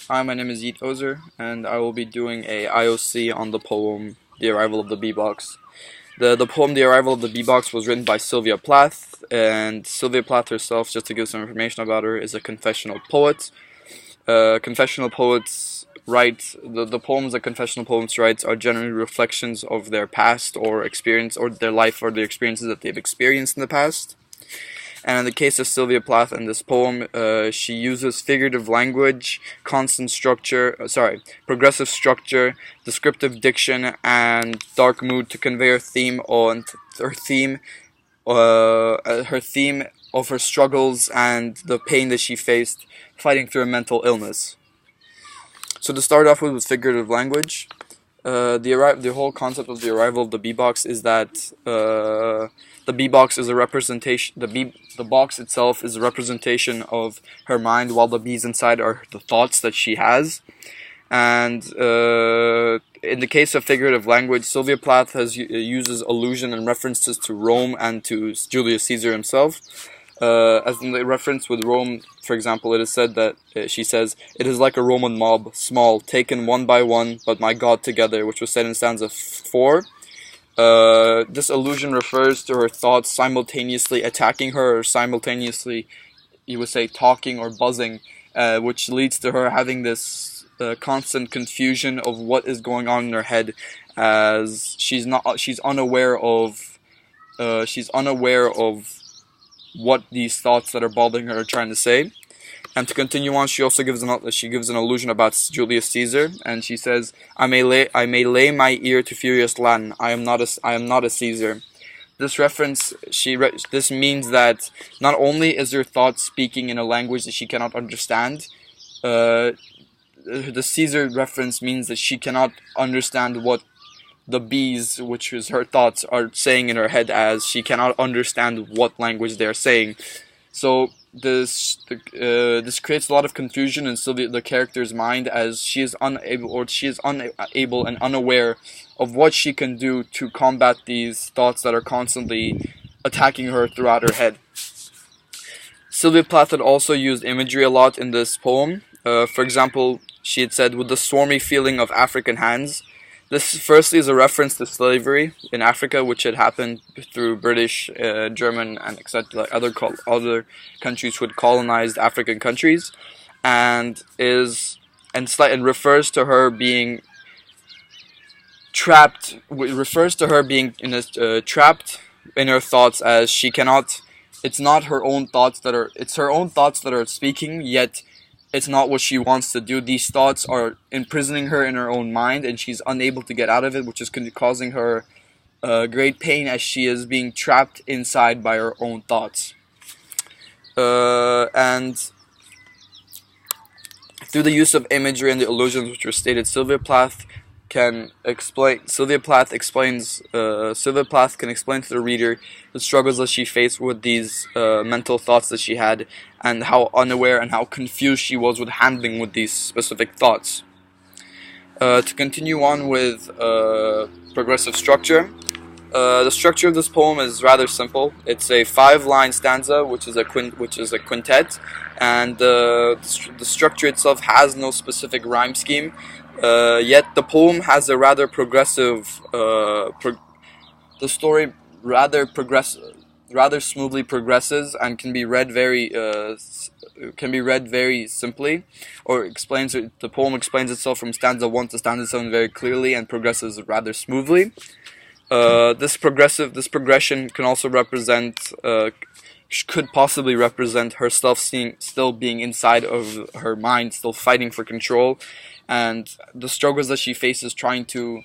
Hi, my name is Yeet Ozer, and I will be doing a IOC on the poem The Arrival of the Bee-Box. The poem The Arrival of the Bee-Box was written by Sylvia Plath, and Sylvia Plath herself, just to give some information about her, is a confessional poet. Confessional poets write, the poems that confessional poets write are generally reflections of their past or experience, or their life, or the experiences that they've experienced in the past. And in the case of Sylvia Plath in this poem, she uses figurative language, progressive structure, descriptive diction, and dark mood to convey her theme her theme of her struggles and the pain that she faced fighting through a mental illness. So to start off with figurative language, the whole concept of the arrival of the bee-box is that the bee-box is a representation. The box itself is a representation of her mind, while the bees inside are the thoughts that she has. And in the case of figurative language, Sylvia Plath uses allusion and references to Rome and to Julius Caesar himself. As in the reference with Rome, for example, it is said that she says, "It is like a Roman mob, small, taken one by one, but my God together," which was said in stanza 4. This allusion refers to her thoughts simultaneously attacking her, or simultaneously, you would say, talking or buzzing, which leads to her having this constant confusion of what is going on in her head, as she's unaware of what these thoughts that are bothering her are trying to say. And to continue on, she also gives an allusion about Julius Caesar, and she says, I may lay my ear to furious Latin. I am not a Caesar." This reference, this means that not only is her thought speaking in a language that she cannot understand, the Caesar reference means that she cannot understand what the bees, which is her thoughts, are saying in her head, as she cannot understand what language they're saying. So this creates a lot of confusion in Sylvia, the character's mind, as she is unable and unaware of what she can do to combat these thoughts that are constantly attacking her throughout her head. Sylvia Plath had also used imagery a lot in this poem. For example, she had said, "With the swarmy feeling of African hands." This firstly is a reference to slavery in Africa, which had happened through British, German, and etc. Other countries who had colonized African countries, and refers to her being trapped. Refers to her being trapped in her thoughts, as she cannot. It's not her own thoughts that are. It's her own thoughts that are speaking, yet it's not what she wants to do. These thoughts are imprisoning her in her own mind, and she's unable to get out of it, which is causing her great pain, as she is being trapped inside by her own thoughts. And through the use of imagery and the illusions which were stated, Sylvia Plath can explain to the reader the struggles that she faced with these mental thoughts that she had, and how unaware and how confused she was with handling with these specific thoughts. To continue on with progressive structure, the structure of this poem is rather simple. It's a 5-line stanza, which is a quintet, and the structure itself has no specific rhyme scheme. Yet the poem has a rather progressive. The story rather smoothly progresses, and can be read very simply, or the poem explains itself from stanza 1 to stanza 7 very clearly, and progresses rather smoothly. This progression can also could possibly represent herself still being inside of her mind, still fighting for control, and the struggles that she faces, trying to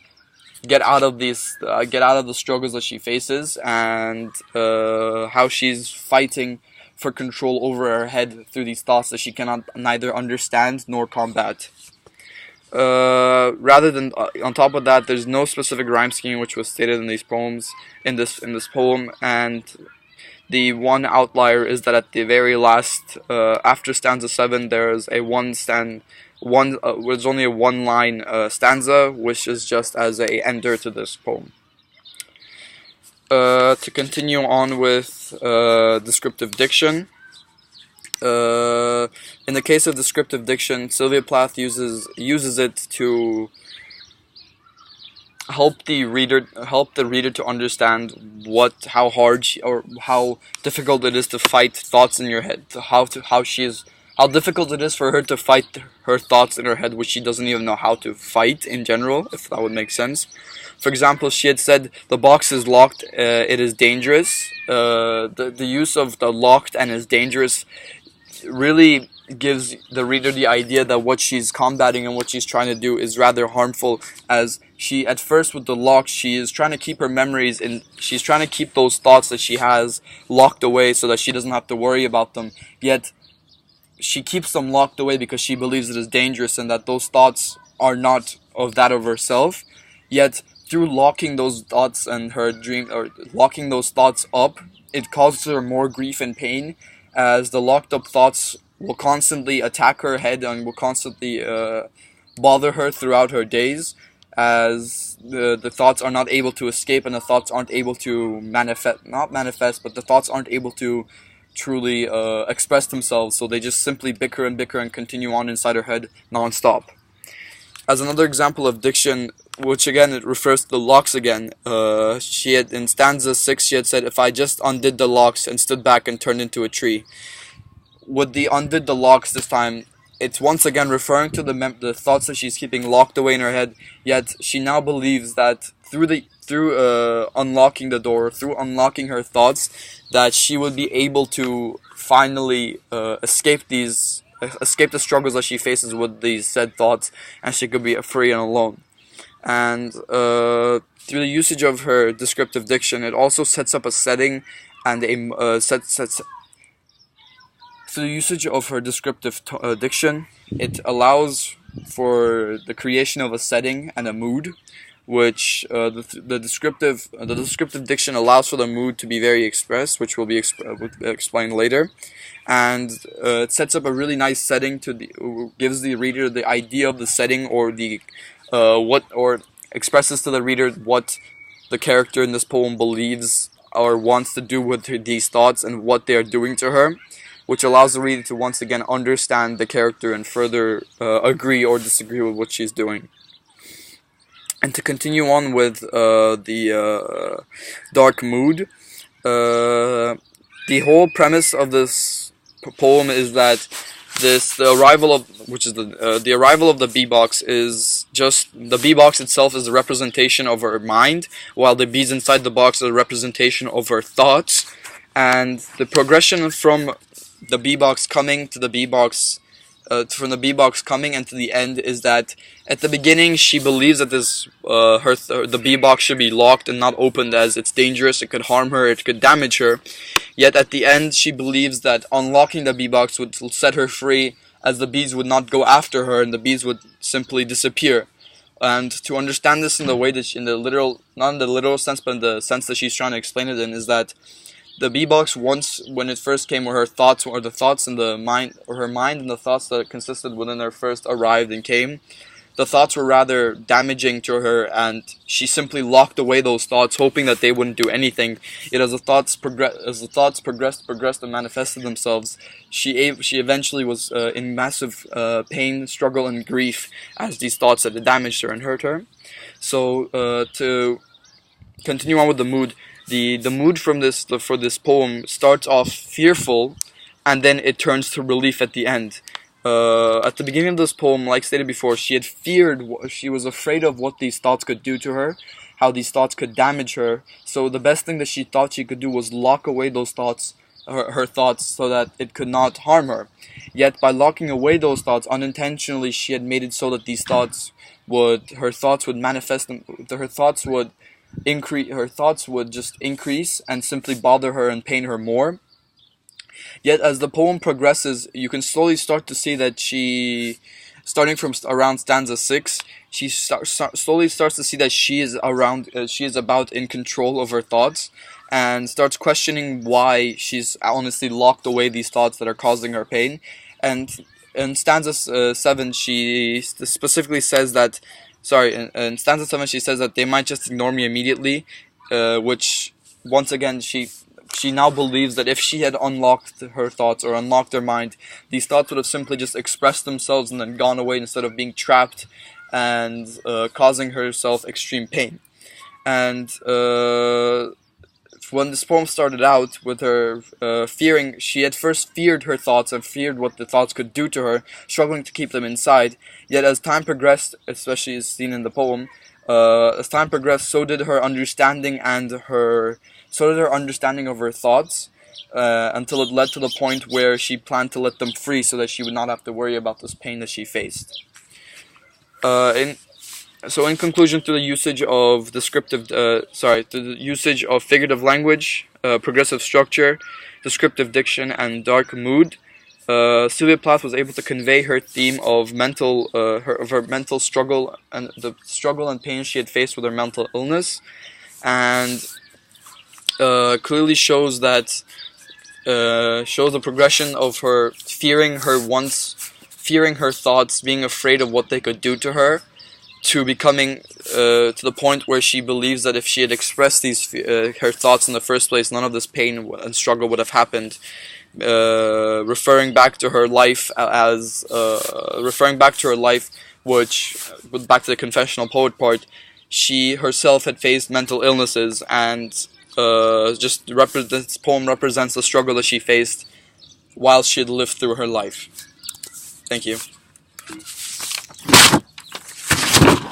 get out of the struggles that she faces, and how she's fighting for control over her head through these thoughts that she cannot neither understand nor combat. On top of that, there's no specific rhyme scheme which was stated in these poems, in this poem, and the one outlier is that at the very last, after stanza 7, there's there's only a 1-line stanza, which is just as a ender to this poem. To continue on with descriptive diction, In the case of descriptive diction, Sylvia Plath uses it to help the reader to understand how hard or how difficult it is to fight thoughts in your head, how difficult it is for her to fight her thoughts in her head, which she doesn't even know how to fight in general, if that would make sense. For example, she had said the box is locked, it is dangerous. The use of the locked and is dangerous really gives the reader the idea that what she's combating and what she's trying to do is rather harmful, as she, at first with the lock, she is trying to keep her memories and she's trying to keep those thoughts that she has locked away so that she doesn't have to worry about them. Yet she keeps them locked away because she believes it is dangerous and that those thoughts are not of herself. Yet through locking those thoughts and her dream, or locking those thoughts up, it causes her more grief and pain, as the locked up thoughts will constantly attack her head and will constantly bother her throughout her days, as the thoughts are not able to escape and the thoughts aren't able to but the thoughts aren't able to truly express themselves, so they just simply bicker and continue on inside her head non-stop. As another example of diction, which again it refers to the locks again, she had, in stanza 6, she had said, "If I just undid the locks and stood back and turned into a tree." With the undid the locks this time, it's once again referring to the thoughts that she's keeping locked away in her head. Yet she now believes that through unlocking the door, through unlocking her thoughts, that she would be able to finally escape the struggles that she faces with these said thoughts, and she could be free and alone. And through the usage of her descriptive diction, it also sets up a setting and through the usage of her descriptive diction, it allows for the creation of a setting and a mood, which the descriptive diction allows for the mood to be very expressed, which will be explained later, and it sets up a really nice setting gives the reader the idea of the setting, or or expresses to the reader what the character in this poem believes or wants to do with these thoughts and what they are doing to her, which allows the reader to once again understand the character and further agree or disagree with what she's doing. And to continue on with the dark mood, the whole premise of this poem is that the arrival of the bee box is just, the bee box itself is a representation of her mind, while the bees inside the box are a representation of her thoughts, and the progression from the bee box coming to the bee box, from the bee box coming and to the end, is that at the beginning she believes that the bee box should be locked and not opened, as it's dangerous, it could harm her, it could damage her. Yet at the end she believes that unlocking the bee box would set her free, as the bees would not go after her and the bees would simply disappear. And to understand this in the way that not in the literal sense, but in the sense that she's trying to explain it in, is that the bee box, once when it first came, or the thoughts in the mind, or her mind and the thoughts that consisted within her first arrived and came, the thoughts were rather damaging to her, and she simply locked away those thoughts, hoping that they wouldn't do anything. Yet as the thoughts progressed and manifested themselves, she eventually was in massive pain, struggle, and grief, as these thoughts had damaged her and hurt her. So to continue on with the mood. The mood for this poem starts off fearful, and then it turns to relief at the end. At the beginning of this poem, like stated before, she was afraid of what these thoughts could do to her, how these thoughts could damage her. So the best thing that she thought she could do was lock away those thoughts, her thoughts, so that it could not harm her. Yet by locking away those thoughts unintentionally, she had made it so that her thoughts would just increase and simply bother her and pain her more. Yet as the poem progresses, you can slowly start to see that starting from around stanza 6, she slowly starts to see that she is about in control of her thoughts, and starts questioning why she's honestly locked away these thoughts that are causing her pain. And in stanza 7, she specifically says that, in stanza 7 she says that they might just ignore me immediately, which once again she now believes that if she had unlocked her thoughts or unlocked her mind, these thoughts would have simply just expressed themselves and then gone away instead of being trapped and causing herself extreme pain. And when this poem started out with her fearing, she at first feared her thoughts and feared what the thoughts could do to her, struggling to keep them inside. Yet as time progressed, especially as seen in the poem, as time progressed, so did her understanding of her thoughts, until it led to the point where she planned to let them free so that she would not have to worry about this pain that she faced. In conclusion, to the usage of figurative language, progressive structure, descriptive diction, and dark mood, Sylvia Plath was able to convey her theme of her mental struggle and the struggle and pain she had faced with her mental illness, and clearly shows the progression of her fearing her thoughts, being afraid of what they could do to her, to becoming to the point where she believes that if she had expressed her thoughts in the first place, none of this pain and struggle would have happened. Referring back to her life, which, back to the confessional poet part, she herself had faced mental illnesses, and this poem represents the struggle that she faced while she had lived through her life. Thank you.